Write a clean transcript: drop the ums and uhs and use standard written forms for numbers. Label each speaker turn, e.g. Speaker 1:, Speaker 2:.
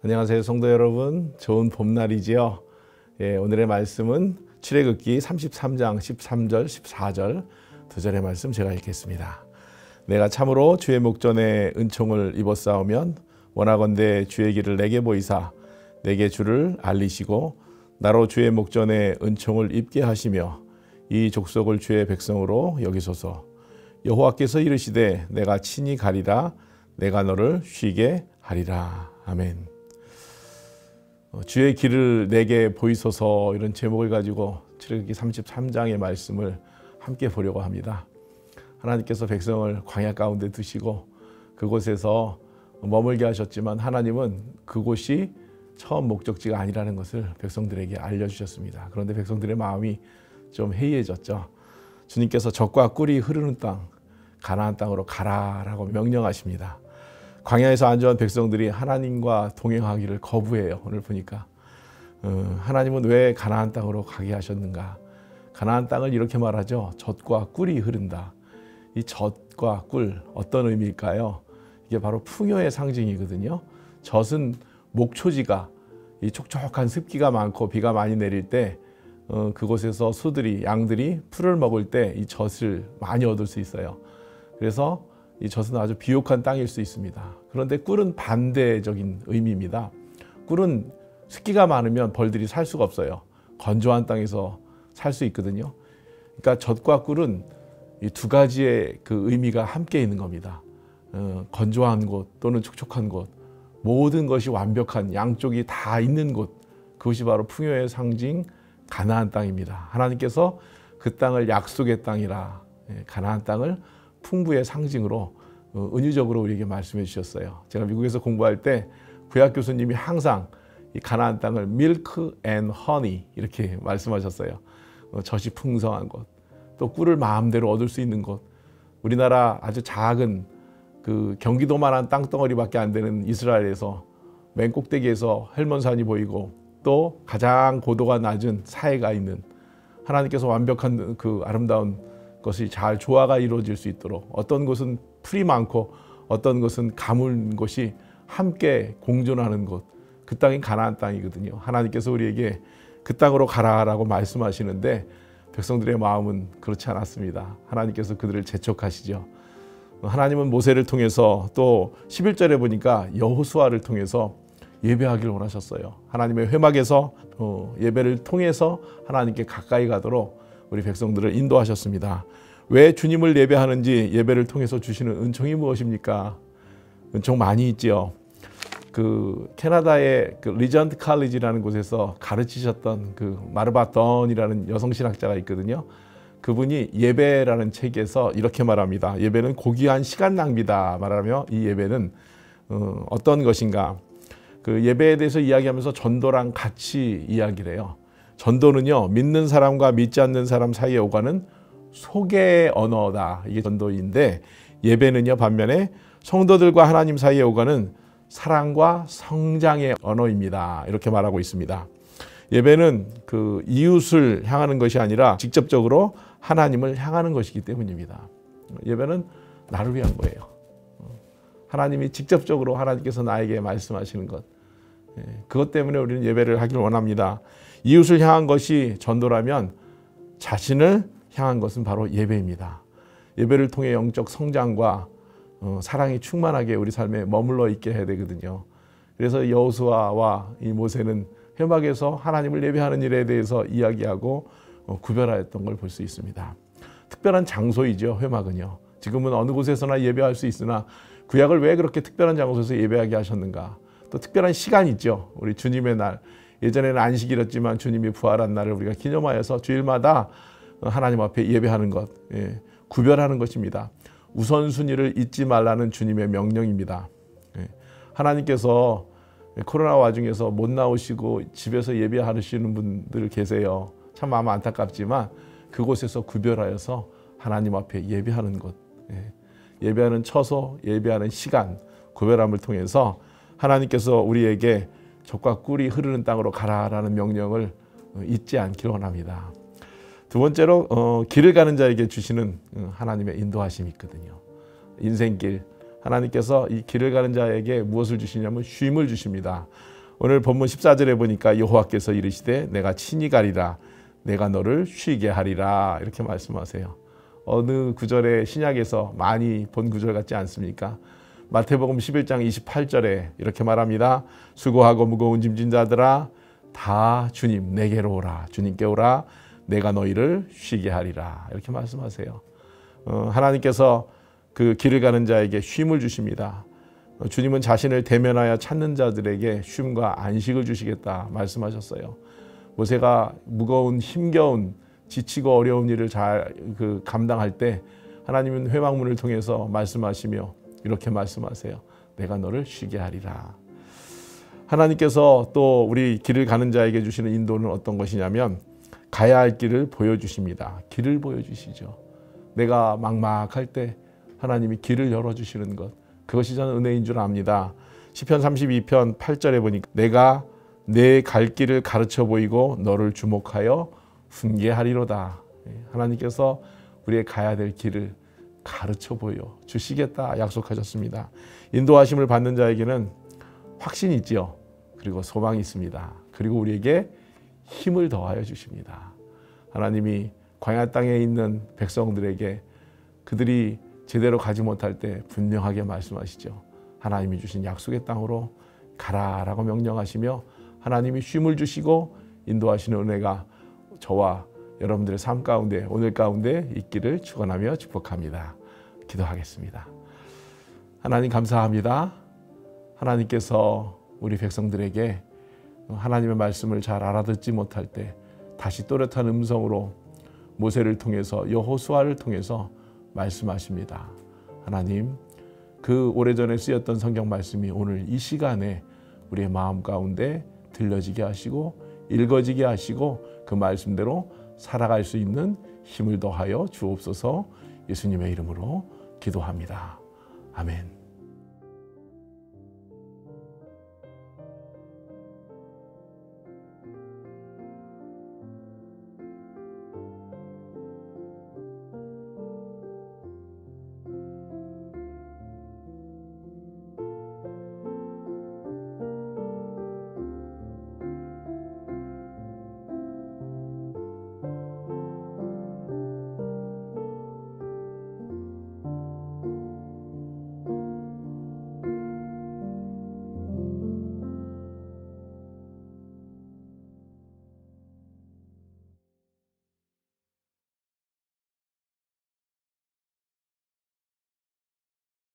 Speaker 1: 안녕하세요 성도 여러분, 좋은 봄날이지요. 오늘의 말씀은 출애굽기 33장 13절 14절 두 절의 말씀 제가 읽겠습니다. 내가 참으로 주의 목전에 은총을 입었사오면 원하건대 주의 길을 내게 보이사 내게 주를 알리시고 나로 주의 목전에 은총을 입게 하시며 이 족속을 주의 백성으로 여기소서. 여호와께서 이르시되 내가 친히 가리라 내가 너를 쉬게 하리라. 아멘. 주의 길을 내게 보이소서, 이런 제목을 가지고 출애굽기 33장의 말씀을 함께 보려고 합니다. 하나님께서 백성을 광야 가운데 두시고 그곳에서 머물게 하셨지만 하나님은 그곳이 처음 목적지가 아니라는 것을 백성들에게 알려주셨습니다. 그런데 백성들의 마음이 좀 해이해졌죠. 주님께서 젖과 꿀이 흐르는 땅, 가나안 땅으로 가라라고 명령하십니다. 광야에서 안전한 백성들이 하나님과 동행하기를 거부해요. 오늘 보니까 하나님은 왜 가나안 땅으로 가게 하셨는가? 가나안 땅을 이렇게 말하죠. 젖과 꿀이 흐른다. 이 젖과 꿀, 어떤 의미일까요? 이게 바로 풍요의 상징이거든요. 젖은 목초지가 이 촉촉한 습기가 많고 비가 많이 내릴 때 그곳에서 소들이, 양들이 풀을 먹을 때 이 젖을 많이 얻을 수 있어요. 그래서 이 젖은 아주 비옥한 땅일 수 있습니다. 그런데 꿀은 반대적인 의미입니다. 꿀은 습기가 많으면 벌들이 살 수가 없어요. 건조한 땅에서 살 수 있거든요. 그러니까 젖과 꿀은 이 두 가지의 그 의미가 함께 있는 겁니다. 건조한 곳 또는 촉촉한 곳, 모든 것이 완벽한 양쪽이 다 있는 곳, 그것이 바로 풍요의 상징 가나안 땅입니다. 하나님께서 그 땅을 약속의 땅이라, 가나안 땅을 풍부의 상징으로 은유적으로 우리에게 말씀해 주셨어요. 제가 미국에서 공부할 때 구약 교수님이 항상 이 가나안 땅을 milk and honey 이렇게 말씀하셨어요. 젖이 풍성한 곳, 또 꿀을 마음대로 얻을 수 있는 곳. 우리나라 아주 작은 그 경기도만한 땅덩어리밖에 안 되는 이스라엘에서 맨 꼭대기에서 헬몬산이 보이고 또 가장 고도가 낮은 사해가 있는, 하나님께서 완벽한 그 아름다운 것이 잘 조화가 이루어질 수 있도록 어떤 곳은 풀이 많고 어떤 곳은 가물 곳이 함께 공존하는 곳, 그 땅이 가나안 땅이거든요. 하나님께서 우리에게 그 땅으로 가라라고 말씀하시는데 백성들의 마음은 그렇지 않았습니다. 하나님께서 그들을 재촉하시죠. 하나님은 모세를 통해서 또 11절에 보니까 여호수아를 통해서 예배하기를 원하셨어요. 하나님의 회막에서 예배를 통해서 하나님께 가까이 가도록 우리 백성들을 인도하셨습니다. 왜 주님을 예배하는지, 예배를 통해서 주시는 은총이 무엇입니까? 은총 많이 있지요. 그 캐나다의 그 리전트 칼리지라는 곳에서 가르치셨던 그 마르바 던이라는 여성 신학자가 있거든요. 그분이 예배라는 책에서 이렇게 말합니다. 예배는 고귀한 시간 낭비다 말하며 이 예배는 어떤 것인가? 그 예배에 대해서 이야기하면서 전도랑 같이 이야기를 해요. 전도는요, 믿는 사람과 믿지 않는 사람 사이에 오가는 소개의 언어다. 이게 전도인데, 예배는요 반면에 성도들과 하나님 사이에 오가는 사랑과 성장의 언어입니다. 이렇게 말하고 있습니다. 예배는 그 이웃을 향하는 것이 아니라 직접적으로 하나님을 향하는 것이기 때문입니다. 예배는 나를 위한 거예요. 하나님이 직접적으로, 하나님께서 나에게 말씀하시는 것, 그것 때문에 우리는 예배를 하기를 원합니다. 이웃을 향한 것이 전도라면 자신을 향한 것은 바로 예배입니다. 예배를 통해 영적 성장과 사랑이 충만하게 우리 삶에 머물러 있게 해야 되거든요. 그래서 여호수아와 이 모세는 회막에서 하나님을 예배하는 일에 대해서 이야기하고 구별하였던 걸 볼 수 있습니다. 특별한 장소이죠, 회막은요. 지금은 어느 곳에서나 예배할 수 있으나 구약을 왜 그렇게 특별한 장소에서 예배하게 하셨는가? 또 특별한 시간이 있죠. 우리 주님의 날, 예전에는 안식일이었지만 주님이 부활한 날을 우리가 기념하여서 주일마다 하나님 앞에 예배하는 것, 구별하는 것입니다. 우선순위를 잊지 말라는 주님의 명령입니다. 하나님께서 코로나 와중에서 못 나오시고 집에서 예배하시는 분들 계세요. 참 마음 안타깝지만 그곳에서 구별하여서 하나님 앞에 예배하는 것, 예배하는 처소, 예배하는 시간, 구별함을 통해서 하나님께서 우리에게 젖과 꿀이 흐르는 땅으로 가라라는 명령을 잊지 않기를 원합니다. 두 번째로 길을 가는 자에게 주시는 하나님의 인도하심이 있거든요. 인생길, 하나님께서 이 길을 가는 자에게 무엇을 주시냐면 쉼을 주십니다. 오늘 본문 14절에 보니까 여호와께서 이르시되 내가 친히 가리라 내가 너를 쉬게 하리라 이렇게 말씀하세요. 어느 구절에 신약에서 많이 본 구절 같지 않습니까? 마태복음 11장 28절에 이렇게 말합니다. 수고하고 무거운 짐진 자들아 다 주님 내게로 오라. 주님께 오라. 내가 너희를 쉬게 하리라. 이렇게 말씀하세요. 하나님께서 그 길을 가는 자에게 쉼을 주십니다. 주님은 자신을 대면하여 찾는 자들에게 쉼과 안식을 주시겠다 말씀하셨어요. 모세가 무거운 힘겨운 지치고 어려운 일을 잘 감당할 때 하나님은 회막문을 통해서 말씀하시며 이렇게 말씀하세요. 내가 너를 쉬게 하리라. 하나님께서 또 우리 길을 가는 자에게 주시는 인도는 어떤 것이냐면 가야 할 길을 보여주십니다. 길을 보여주시죠. 내가 막막할 때 하나님이 길을 열어주시는 것, 그것이 저는 은혜인 줄 압니다. 시편 32편 8절에 보니까 내가 내 갈 길을 가르쳐 보이고 너를 주목하여 훈계하리로다. 하나님께서 우리의 가야 될 길을 가르쳐 보여 주시겠다 약속하셨습니다. 인도하심을 받는 자에게는 확신이 있지요. 그리고 소망이 있습니다. 그리고 우리에게 힘을 더하여 주십니다. 하나님이 광야 땅에 있는 백성들에게 그들이 제대로 가지 못할 때 분명하게 말씀하시죠. 하나님이 주신 약속의 땅으로 가라라고 명령하시며 하나님이 쉼을 주시고 인도하시는 은혜가 저와 여러분들의 삶 가운데 오늘 가운데 있기를 축원하며 축복합니다. 기도하겠습니다. 하나님 감사합니다. 하나님께서 우리 백성들에게 하나님의 말씀을 잘 알아듣지 못할 때 다시 또렷한 음성으로 모세를 통해서 여호수아를 통해서 말씀하십니다. 하나님 그 오래전에 쓰였던 성경 말씀이 오늘 이 시간에 우리의 마음 가운데 들려지게 하시고 읽어지게 하시고 그 말씀대로 살아갈 수 있는 힘을 더하여 주옵소서. 예수님의 이름으로 기도합니다. 아멘.